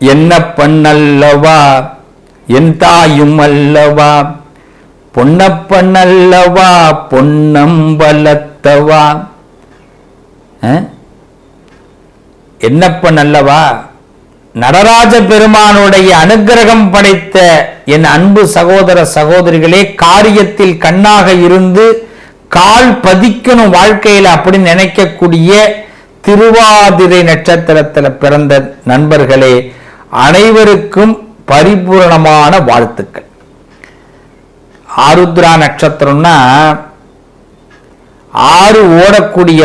என்னப்பன் அல்லவா என் தாயும் அல்லவா பொன்னப்பன் அல்லவா பொன்னம்பலத்தவா. என்னப்பன் அல்லவா நடராஜ பெருமானுடைய அனுக்கிரகம் படைத்த என் அன்பு சகோதர சகோதரிகளே, காரியத்தில் கண்ணாக இருந்து கால் பதிக்கணும் வாழ்க்கையில அப்படி நினைக்கக்கூடிய திருவாதிரை நட்சத்திரத்தில் பிறந்த நண்பர்களே, அனைவருக்கும் பரிபூரணமான வாழ்த்துக்கள். ஆருத்ரா நட்சத்திரம்னா ஆறு ஓடக்கூடிய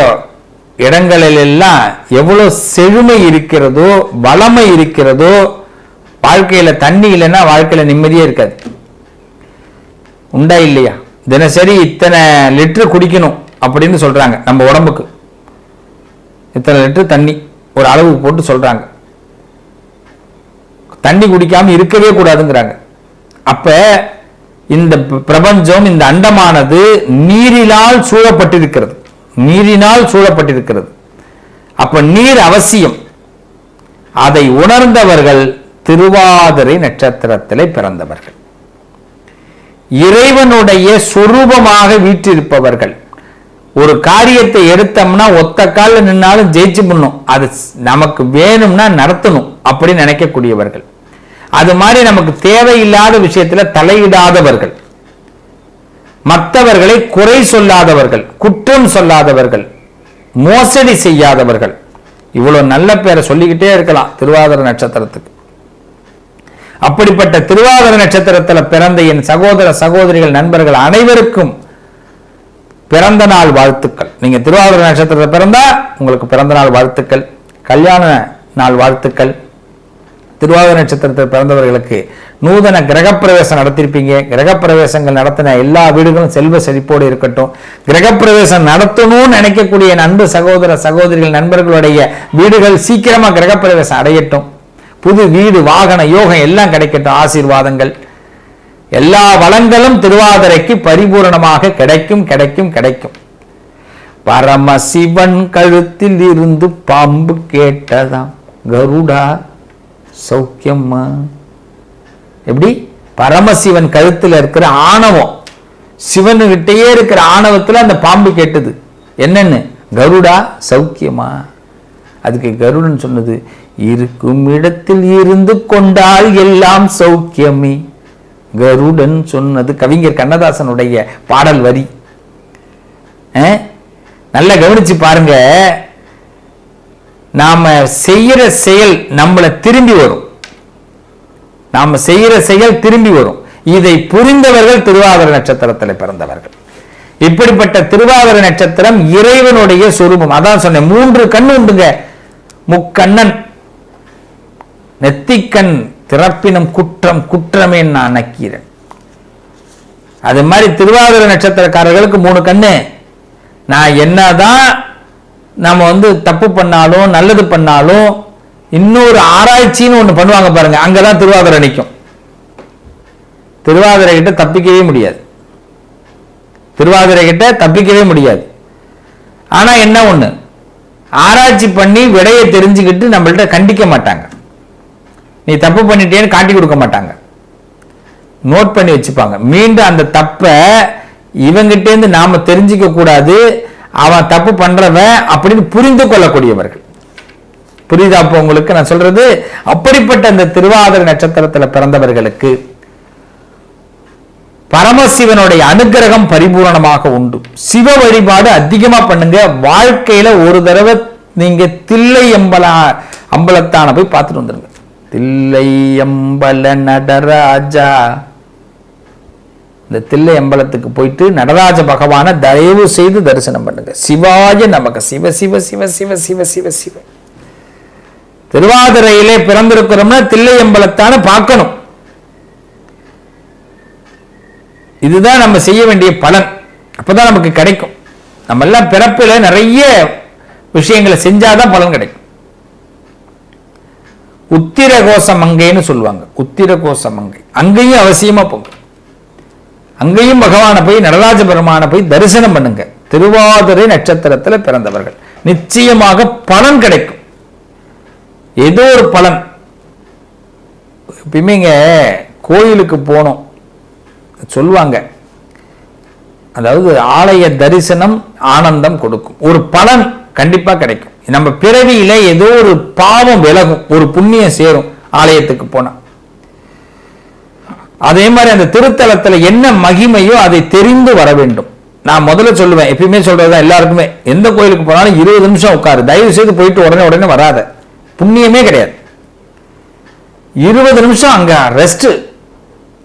இடங்களில் எல்லாம் எவ்வளவு செழுமை இருக்கிறதோ வளமை இருக்கிறதோ, வாழ்க்கையில தண்ணி இல்லைன்னா வாழ்க்கையில நிம்மதியே இருக்காது. உண்டா இல்லையா? தினசரி இத்தனை லிட்டர் குடிக்கணும் அப்படின்னு சொல்றாங்க. நம்ம உடம்புக்கு இத்தனை லிட்டர் தண்ணி ஒரு அளவு போட்டு சொல்றாங்க. தண்ணி குடிக்காம இருக்கவே கூடாதுங்கிறாங்க. அப்ப இந்த பிரபஞ்சம், இந்த அண்டமானது நீரினால் சூழப்பட்டிருக்கிறது. நீரினால் சூழப்பட்டிருக்கிறது. அப்ப நீர் அவசியம். அதை உணர்ந்தவர்கள் திருவாதிரை நட்சத்திரத்திலே பிறந்தவர்கள், இறைவனுடைய சொரூபமாக வீற்றிருப்பவர்கள். ஒரு காரியத்தை எடுத்தோம்னா ஒத்த கால நின்னாலும் ஜெயிச்சு பண்ணும், அது நமக்கு வேணும்னா நடத்தணும் அப்படின்னு நினைக்கக்கூடியவர்கள். அது மாதிரி நமக்கு தேவையில்லாத விஷயத்துல தலையிடாதவர்கள், மற்றவர்களை குறை சொல்லாதவர்கள், குற்றம் சொல்லாதவர்கள், மோசடி செய்யாதவர்கள். இவ்வளவு நல்ல பேரை சொல்லிக்கிட்டே இருக்கலாம் திருவாதிரை நட்சத்திரத்துக்கு. அப்படிப்பட்ட திருவாதிரை நட்சத்திரத்தில் பிறந்த என் சகோதர சகோதரிகள் நண்பர்கள் அனைவருக்கும் பிறந்த நாள் வாழ்த்துக்கள். நீங்க திருவாதிரை நட்சத்திரத்தில் பிறந்தா உங்களுக்கு பிறந்த நாள் வாழ்த்துக்கள், கல்யாண நாள் வாழ்த்துக்கள். திருவாதிரை நட்சத்திரத்தில் பிறந்தவர்களுக்கு நூதன கிரகப்பிரவேசம் நடத்திருப்பீங்க. கிரகப்பிரவேசங்கள் நடத்தின எல்லா வீடுகளும் செல்வ செழிப்போடு இருக்கட்டும். கிரகப்பிரவேசம் நடத்தணும்னு நினைக்கக்கூடிய அன்பு சகோதர சகோதரிகள் நண்பர்களுடைய வீடுகள் சீக்கிரமா கிரகப்பிரவேசம் அடையட்டும். புது வீடு வாகன யோகம் எல்லாம் கிடைக்கட்டும். ஆசீர்வாதங்கள் எல்லா வளங்களும் திருவாதிரைக்கு பரிபூரணமாக கிடைக்கும் கிடைக்கும் கிடைக்கும். பரமசிவன் கழுத்தில் இருந்து பாம்பு கேட்டதாம் கருடா சௌக்கியம்மா. எப்படி? பரமசிவன் கழுத்தில் இருக்கிற ஆணவம், சிவனுகிட்டயே இருக்கிற ஆணவத்தில் அந்த பாம்பு கேட்டது என்னன்னு, கருடா சௌக்கியமா. அதுக்கு கருடன் சொன்னது, இருக்கும் இடத்தில் இருந்து கொண்டால் எல்லாம் சௌக்கியமே. கருடன் சொன்னது கவிஞர் கண்ணதாசனுடைய பாடல் வரி. நல்லா கவனிச்சு பாருங்க. நாம செய்யற செயல் நம்மளை திரும்பி வரும். நாம செய்யற செயல் திரும்பி வரும். இதை புரிந்தவர்கள் திருவாதிரை நட்சத்திரத்தில் பிறந்தவர்கள். இப்படிப்பட்ட திருவாதிரை நட்சத்திரம் இறைவனுடைய சொரூபம். அதான் சொன்னேன், 3 கண் உண்டுங்க. முக்கண்ணன், நெத்திக்கண் திறப்பினும் குற்றம் குற்றமே நான் நக்கீரன். அது மாதிரி திருவாதிரை நட்சத்திரக்காரர்களுக்கு 3 கண்ணு. நான் என்னதான் நம்ம தப்பு பண்ணாலும் நல்லது பண்ணாலும் இன்னொரு ஆராய்ச்சின்னு ஒண்ணு பண்ணுவாங்க பாருங்க, அங்கதான் திருவாதிரை நிற்கும். திருவாதிரை கிட்ட தப்பிக்கவே முடியாது. திருவாதிரை கிட்ட தப்பிக்கவே முடியாது. ஆனா என்ன ஒண்ணு, ஆராய்ச்சி பண்ணி விடையை தெரிஞ்சுக்கிட்டு நம்மள்ட்ட கண்டிக்க மாட்டாங்க. நீ தப்பு பண்ணிட்டேன்னு காட்டி கொடுக்க மாட்டாங்க, நோட் பண்ணி வச்சுப்பாங்க. மீண்டும் அந்த தப்பை இவங்கிட்டே இருந்து நாம தெரிஞ்சுக்க கூடாது, அவன் தப்பு பண்றவன் அப்படின்னு புரிந்து கொள்ளக்கூடியவர்கள். புரியுதா அப்போ உங்களுக்கு நான் சொல்றது? அப்படிப்பட்ட அந்த திருவாதிரை நட்சத்திரத்தில் பிறந்தவர்களுக்கு பரமசிவனுடைய அனுக்கிரகம் பரிபூரணமாக உண்டு. சிவ வழிபாடு அதிகமா பண்ணுங்க. வாழ்க்கையில ஒரு தடவை நீங்க தில்லை அம்பலத்தான போய் பார்த்துட்டு வந்துருங்க. தில்லை அம்பல நடராஜா, இந்த தில்லை அம்பலத்துக்கு போயிட்டு நடராஜ பகவான தயவு செய்து தரிசனம் பண்ணுங்க. சிவாய நமக்கு சிவ சிவ சிவ சிவ சிவ சிவ சிவ. திருவாதிரையிலே பிறந்திருக்கிறோம்னா தில்லை அம்பலத்தான பார்க்கணும். இதுதான் நம்ம செய்ய வேண்டிய பலன். அப்பதான் நமக்கு கிடைக்கும். நம்ம எல்லாம் பிறப்பில நிறைய விஷயங்களை செஞ்சாதான் பலன் கிடைக்கும். உத்திரகோச மங்கைன்னு சொல்லுவாங்க. உத்திரகோச மங்கை அங்கேயும் அவசியமா போங்க. அங்கேயும் பகவானை போய் நடராஜ பெருமானை போய் தரிசனம் பண்ணுங்க. திருவாதிரை நட்சத்திரத்தில் பிறந்தவர்கள் நிச்சயமாக பலன் கிடைக்கும். ஏதோ ஒரு பலன் எப்பயுமேங்க கோயிலுக்கு போனோம் சொல்லுவாங்க, அதாவது ஆலய தரிசனம் ஆனந்தம் கொடுக்கும், ஒரு பலன் கண்டிப்பா கிடைக்கும். நம்ம பிறவியில ஏதோ ஒரு பாவம் விலகும், ஒரு புண்ணியம் சேரும் ஆலயத்துக்கு போனா. அதே மாதிரி அந்த திருத்தலத்துல என்ன மகிமையோ அதை தெரிந்து வர வேண்டும். நான் முதல்ல சொல்லுவேன், எப்பயுமே சொல்றதுதான் எல்லாருக்குமே, எந்த கோயிலுக்கு போனாலும் 20 நிமிஷம் உட்காரு, தயவு செய்து போயிட்டு உடனே வராத, புண்ணியமே கிடையாது. 20 நிமிஷம் அங்க ரெஸ்ட்,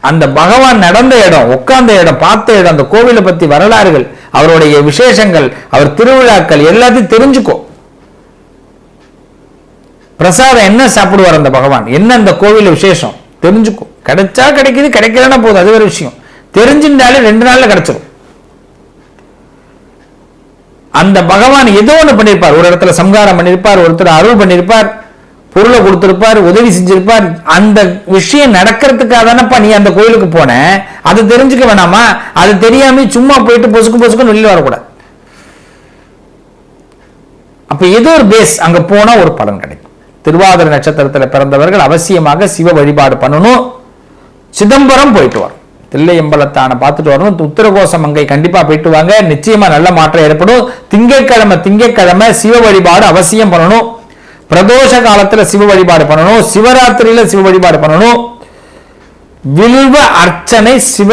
அந்த பகவான் நடந்த இடம், உட்கார்ந்த இடம், பார்த்த இடம், அந்த கோவிலை பத்தி வரலாறுகள், அவருடைய விசேஷங்கள், அவர் திருவிழாக்கள் எல்லாத்தையும் தெரிஞ்சுக்கோ. பிரசாதம் என்ன சாப்பிடுவார் அந்த பகவான், என்ன அந்த கோவில் விசேஷம் தெரிஞ்சுக்கோ. கிடைச்சா கிடைக்குது, கிடைக்கலன்னா போதும், அது ஒரு விஷயம். தெரிஞ்சுட்டாலே 2 நாள்ல கிடைச்சிடும். அந்த பகவான் ஏதோ ஒன்று பண்ணியிருப்பார், ஒரு இடத்துல சம்ஹாரம் பண்ணியிருப்பார், ஒருத்தர் அருள் பண்ணியிருப்பார், பொருளை கொடுத்திருப்பார், உதவி செஞ்சிருப்பார். அந்த விஷயம் நடக்கிறதுக்காக தானப்பா நீ அந்த கோயிலுக்கு போன, அதை தெரிஞ்சுக்க வேணாமா? அது தெரியாம சும்மா போயிட்டு பொசுக்கு வெளியில் வரக்கூடாது. அப்ப ஏதோ ஒரு பேஸ், அங்க போனா ஒரு பலன் கிடைக்கும். திருவாதிரை நட்சத்திரத்தில் பிறந்தவர்கள் அவசியமாக சிவ வழிபாடு பண்ணணும். சிதம்பரம் போயிட்டு வரும், தில்லையம்பலத்தான பார்த்துட்டு வரணும். உத்தரகோசம் அங்கை கண்டிப்பா போயிட்டு வாங்க, நிச்சயமா நல்ல மாற்றம் ஏற்படும். திங்கட்கிழமை சிவ வழிபாடு அவசியம் பண்ணணும். பிரதோஷ காலத்துல சிவ வழிபாடு பண்ணணும், சிவராத்திரியில சிவ வழிபாடு பண்ணணும். வில்வ அர்ச்சனை சிவ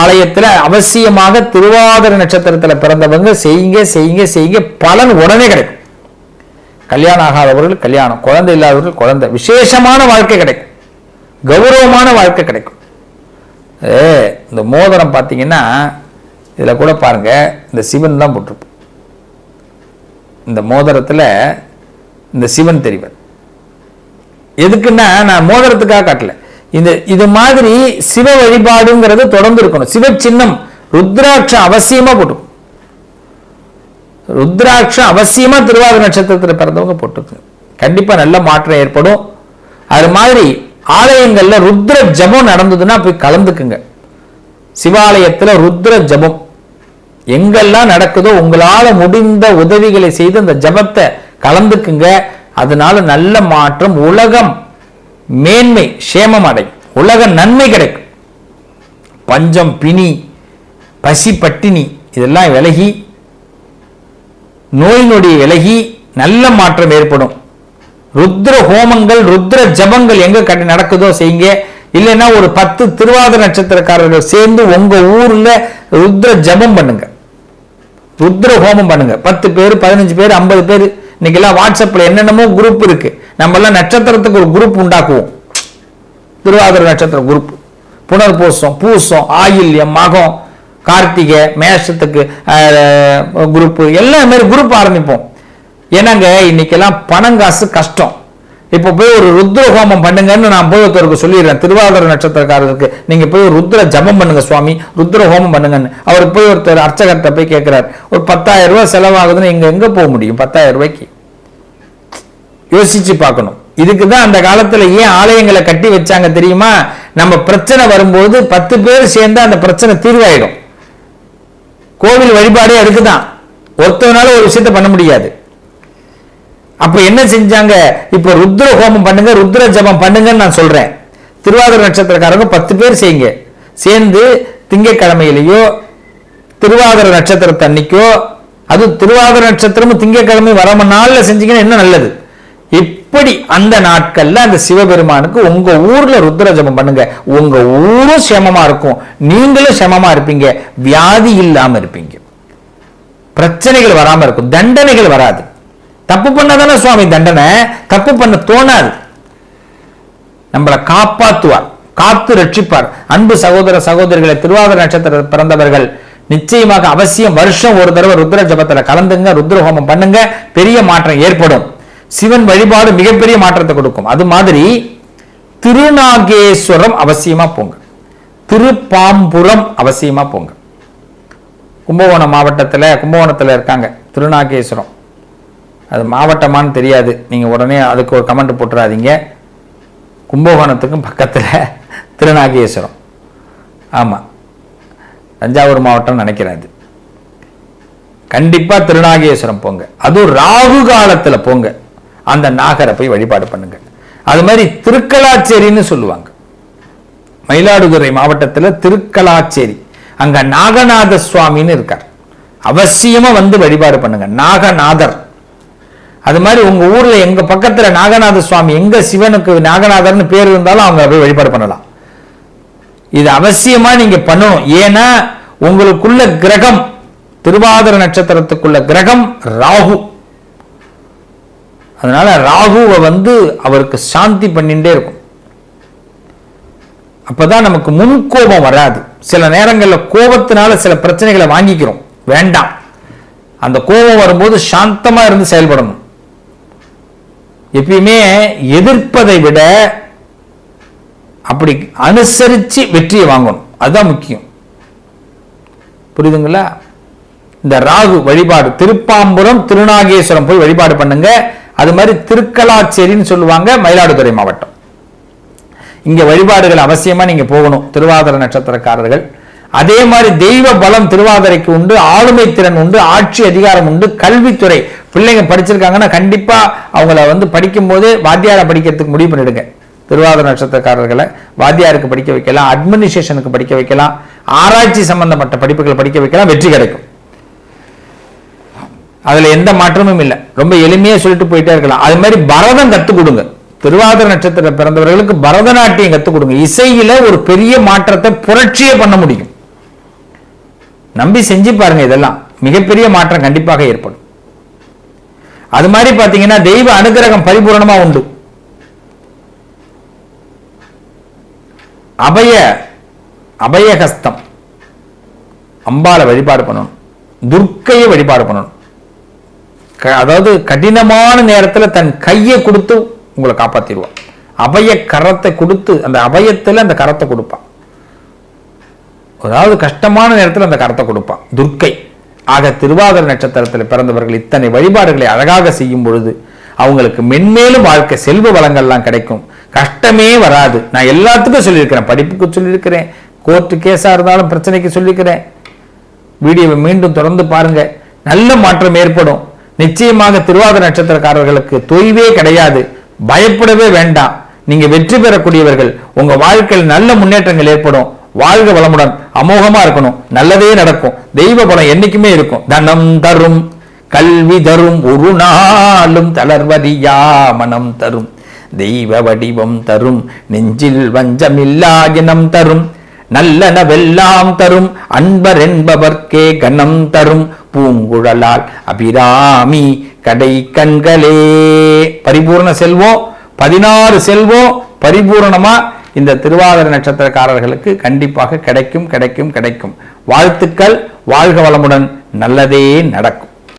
ஆலயத்துல அவசியமாக திருவாதிரை நட்சத்திரத்தில் பிறந்தவங்க செய்யுங்க, பலன் உடனே கிடைக்கும். கல்யாணம் ஆகாதவர்கள் கல்யாணம், குழந்தை இல்லாதவர்கள் குழந்தை, விசேஷமான வாழ்க்கை கிடைக்கும், கௌரவமான வாழ்க்கை கிடைக்கும். இந்த மோதிரம் பார்த்தீங்கன்னா இதுல கூட பாருங்க, இந்த சிவன் தான் போட்டிருப்போம். இந்த மோதிரத்துல இந்த சிவன் தெரிவர். எதுக்குன்னா நான் மோதிரத்துக்காக காட்டல, இது மாதிரி சிவ வழிபாடுங்கிறது தொடர்ந்து இருக்கணும். சிவ சின்னம் ருத்ராட்சம் அவசியமா போட்டு, ருத்ராட்சம் அவசியமா திருவாதிரை நட்சத்திரத்தில் பிறந்தவங்க போட்டு, கண்டிப்பா நல்ல மாற்றம் ஏற்படும். அது மாதிரி ஆலயங்கள்ல ருத்ர ஜபம் நடந்ததுன்னா போய் கலந்துக்குங்க. சிவாலயத்துல ருத்ர ஜபம் எங்கெல்லாம் நடக்குதோ உங்களால முடிந்த உதவிகளை செய்து அந்த ஜபத்தை கலந்துக்குங்க. அதனால நல்ல மாற்றம், உலகம் மேன்மை, சேமம் அடையும், உலக நன்மை கிடைக்கும். பஞ்சம், பிணி, பசி, பட்டினி இதெல்லாம் விலகி, நோய் நொடி விலகி நல்ல மாற்றம் ஏற்படும். ருத்ர ஹோமங்கள், ருத்ர ஜபங்கள் எங்க நடக்குதோ செய்யுங்க. இல்லைன்னா ஒரு 10 திருவாதிரை நட்சத்திரக்காரர்கள் சேர்ந்து உங்க ஊர்ல ருத்ர ஜபம் பண்ணுங்க, ருத்ர ஹோமம் பண்ணுங்க. 10 பேர், 15 பேர், 50 பேர். இன்னைக்கு எல்லாம் வாட்ஸ்அப்ல என்னென்னமோ குரூப் இருக்கு. நம்ம எல்லாம் நட்சத்திரத்துக்கு ஒரு குரூப் உண்டாக்குவோம், திருவாதிரை நட்சத்திர குரூப். புனர்பூசம், பூசம், ஆயில்யம், மகம், கார்த்திகை, மேஷத்துக்கு குரூப், எல்லாம் மாதிரி குரூப் ஆரம்பிப்போம். ஏன்னாங்க இன்னைக்கெல்லாம் பணம் காசு கஷ்டம். இப்ப போய் ஒரு ருத்ர ஹோமம் பண்ணுங்கன்னு நான் போய் ஒருத்தருக்கு சொல்லிடுறேன், திருவாதிரை நட்சத்திரக்காரருக்கு நீங்க போய் ஒரு ருத்ர ஜபம் பண்ணுங்க சுவாமி, ருத்ர ஹோமம் பண்ணுங்கன்னு. அவருக்கு போய் ஒருத்தர் அர்ச்சகர்கிட்ட போய் கேட்கிறார், ஒரு 10,000 ரூபாய் செலவாகுதுன்னு எங்க போக முடியும்? 10,000 ரூபாய்க்கு யோசிச்சு பார்க்கணும். இதுக்குதான் அந்த காலத்துல ஏன் ஆலயங்களை கட்டி வச்சாங்க தெரியுமா? நம்ம பிரச்சனை வரும்போது 10 பேர் சேர்ந்து அந்த பிரச்சனை தீர்வாயிடும். கோவில் வழிபாடே அதுக்குதான். ஒருத்தவனால ஒரு விஷயத்த பண்ண முடியாது. அப்ப என்ன செஞ்சாங்க? இப்ப ருத்ர ஹோமம் பண்ணுங்க, ருத்ர ஜபம் பண்ணுங்கன்னு நான் சொல்றேன். திருவாதிரை நட்சத்திரக்காரங்க 10 பேர் செய்யுங்க, சேர்ந்து திங்கட்கிழமையிலேயோ திருவாதிரை நட்சத்திரத்தை அன்னைக்கோ, அது திருவாதிரை நட்சத்திரமும் திங்கட்கிழமை வரம நாள்ல செஞ்சீங்கன்னா என்ன நல்லது. இப்படி அந்த நாட்கள்ல அந்த சிவபெருமானுக்கு உங்க ஊர்ல ருத்ர ஜபம் பண்ணுங்க. உங்க ஊரும் சேமமா இருக்கும், நீங்களும் சேமமா இருப்பீங்க, வியாதி இல்லாம இருப்பீங்க, பிரச்சனைகள் வராம இருக்கும், தண்டனைகள் வராது. தப்பு பண்ணாதானே சுவாமி தண்டனை, தப்பு பண்ண தோணாது. நம்மளை காப்பாற்றுவார், காத்து ரட்சிப்பார். அன்பு சகோதர சகோதரிகளை, திருவாதிரை நட்சத்திர பிறந்தவர்கள் நிச்சயமாக அவசியம் வருஷம் ஒரு தடவை ருத்ர ஜபத்துல கலந்துங்க, ருத்ர ஹோமம் பண்ணுங்க, பெரிய மாற்றம் ஏற்படும். சிவன் வழிபாடு மிகப்பெரிய மாற்றத்தை கொடுக்கும். அது மாதிரி திருநாகேஸ்வரம் அவசியமா போங்க, திருப்பாம்புரம் அவசியமா போங்க. கும்பகோணம் மாவட்டத்தில், கும்பகோணத்தில் இருக்காங்க திருநாகேஸ்வரம். அது மாவட்டமானு தெரியாது, நீங்க உடனே அதுக்கு ஒரு கமெண்ட் போட்டுறாதீங்க. கும்பகோணத்துக்கும் பக்கத்தில் திருநாகேஸ்வரம். ஆமா, தஞ்சாவூர் மாவட்டம் நினைக்கிறது. கண்டிப்பா திருநாகேஸ்வரம் போங்க. அதுவும் ராகு காலத்துல போங்க, அந்த நாகரை போய் வழிபாடு பண்ணுங்க. அது மாதிரி திருக்கலாச்சேரின்னு சொல்லுவாங்க. மயிலாடுதுறை மாவட்டத்தில் திருக்கலாச்சேரி, அங்க நாகநாத சுவாமின்னு இருக்கார். அவசியமா வந்து வழிபாடு பண்ணுங்க, நாகநாதர். அது மாதிரி உங்க ஊர்ல எங்க பக்கத்துல நாகநாத சுவாமி, எங்க சிவனுக்கு நாகநாதர்னு பேர் இருந்தாலும் அவங்க போய் வழிபாடு பண்ணலாம். இது அவசியமா நீங்க பண்ணணும். ஏன்னா உங்களுக்குள்ள கிரகம், திருவாதிரை நட்சத்திரத்துக்குள்ள கிரகம் ராகு. அதனால ராகுவை வந்து அவருக்கு சாந்தி பண்ணிட்டே இருக்கும். அப்பதான் நமக்கு முன்கோபம் வராது. சில நேரங்களில் கோபத்தினால சில பிரச்சனைகளை வாங்கிக்கிறோம், வேண்டாம். அந்த கோபம் வரும்போது சாந்தமா இருந்து செயல்படணும். எப்பயுமே எதிர்ப்பதை விட அப்படி அனுசரிச்சு வெற்றியை வாங்கணும், அதுதான் முக்கியம். புரியுதுங்களா? இந்த ராகு வழிபாடு திருப்பாம்புரம் திருநாகேஸ்வரம் போய் வழிபாடு பண்ணுங்க. அது மாதிரி திருக்கலாச்சேரின்னு சொல்லுவாங்க, மயிலாடுதுறை மாவட்டம். இங்க வழிபாடுகள் அவசியமா நீங்க போகணும், திருவாதிரை நட்சத்திரக்காரர்கள். அதே மாதிரி தெய்வ பலம் திருவாதிரைக்கு உண்டு, ஆளுமை திறன் உண்டு, ஆட்சி அதிகாரம் உண்டு, கல்வித்துறை. பிள்ளைங்க படிச்சிருக்காங்கன்னா கண்டிப்பா அவங்கள வந்து படிக்கும் போதே வாத்தியார படிக்கிறதுக்கு முடிவு பண்ணிடுங்க. திருவாதிரை நட்சத்திரக்காரர்களை வாத்தியாருக்கு படிக்க வைக்கலாம், அட்மினிஸ்ட்ரேஷனுக்கு படிக்க வைக்கலாம், ஆராய்ச்சி சம்பந்தப்பட்ட படிப்புகளை படிக்க வைக்கலாம், வெற்றி கிடைக்கும். அதுல எந்த மாற்றமும் இல்லை. ரொம்ப எளிமையா சொல்லிட்டு போயிட்டே இருக்கலாம். அது மாதிரி பரதம் கத்துக் கொடுங்க. திருவாதிரை நட்சத்திரம் பிறந்தவர்களுக்கு பரதநாட்டியம் கத்துக் கொடுங்க. இசையில ஒரு பெரிய மாற்றத்தை, புரட்சியை பண்ண முடியும். நம்பி செஞ்சு பாருங்க, இதெல்லாம் மிகப்பெரிய மாற்றம் கண்டிப்பாக ஏற்படும். அது மாதிரி பாத்தீங்கன்னா தெய்வ அனுகிரகம் பரிபூர்ணமா உண்டு. அபயஹஸ்தம் அம்பாளை வழிபாடு பண்ணணும், துர்க்கையை வழிபாடு பண்ணணும். அதாவது கடினமான நேரத்தில் தன் கையை கொடுத்து உங்களை காப்பாத்திடுவான். அபய கரத்தை கொடுத்து, அந்த அபயத்தில் அந்த கரத்தை கொடுப்பான். அதாவது கஷ்டமான நேரத்தில் அந்த கரத்தை கொடுப்பான் துர்க்கை. ஆக திருவாதிரை நட்சத்திரத்தில் பிறந்தவர்கள் இத்தனை வழிபாடுகளை அழகாக செய்யும் பொழுது அவங்களுக்கு மென்மேலும் வாழ்க்கை செல்வ வளங்கள்லாம் கிடைக்கும், கஷ்டமே வராது. நான் எல்லாத்துக்கும் சொல்லியிருக்கிறேன், படிப்புக்கு சொல்லியிருக்கிறேன், கோர்ட்டு கேஸா இருந்தாலும் பிரச்சனைக்கு சொல்லியிருக்கிறேன். வீடியோவை மீண்டும் தொடர்ந்து பாருங்க, நல்ல மாற்றம் ஏற்படும். நிச்சயமாக திருவாதிரை நட்சத்திரக்காரர்களுக்கு தொய்வே கிடையாது, பயப்படவே வேண்டாம். நீங்க வெற்றி பெறக்கூடியவர்கள், உங்க வாழ்க்கையில் நல்ல முன்னேற்றங்கள் ஏற்படும். வாழ்க வளமுடன், அமோகமா இருக்கணும், நல்லதே நடக்கும். தெய்வ பலம் என்னைக்குமே இருக்கும். தனம் தரும், கல்வி தரும், ஒரு நாளும் தளர்வதியா மனம் தரும், தெய்வ வடிவம் தரும், நெஞ்சில் வஞ்சமில்லா இனம் தரும், நல்லனவெல்லாம் தரும், அன்பர் என்பவர்க்கே கணம் தரும், பூங்குழலால் அபிராமி கடை கண்களே. பரிபூர்ண செல்வம், 16 செல்வம் பரிபூர்ணமா இந்த திருவாதிரை நட்சத்திரக்காரர்களுக்கு கண்டிப்பாக கிடைக்கும். வாழ்த்துக்கள். வாழ்க வளமுடன், நல்லதே நடக்கும்.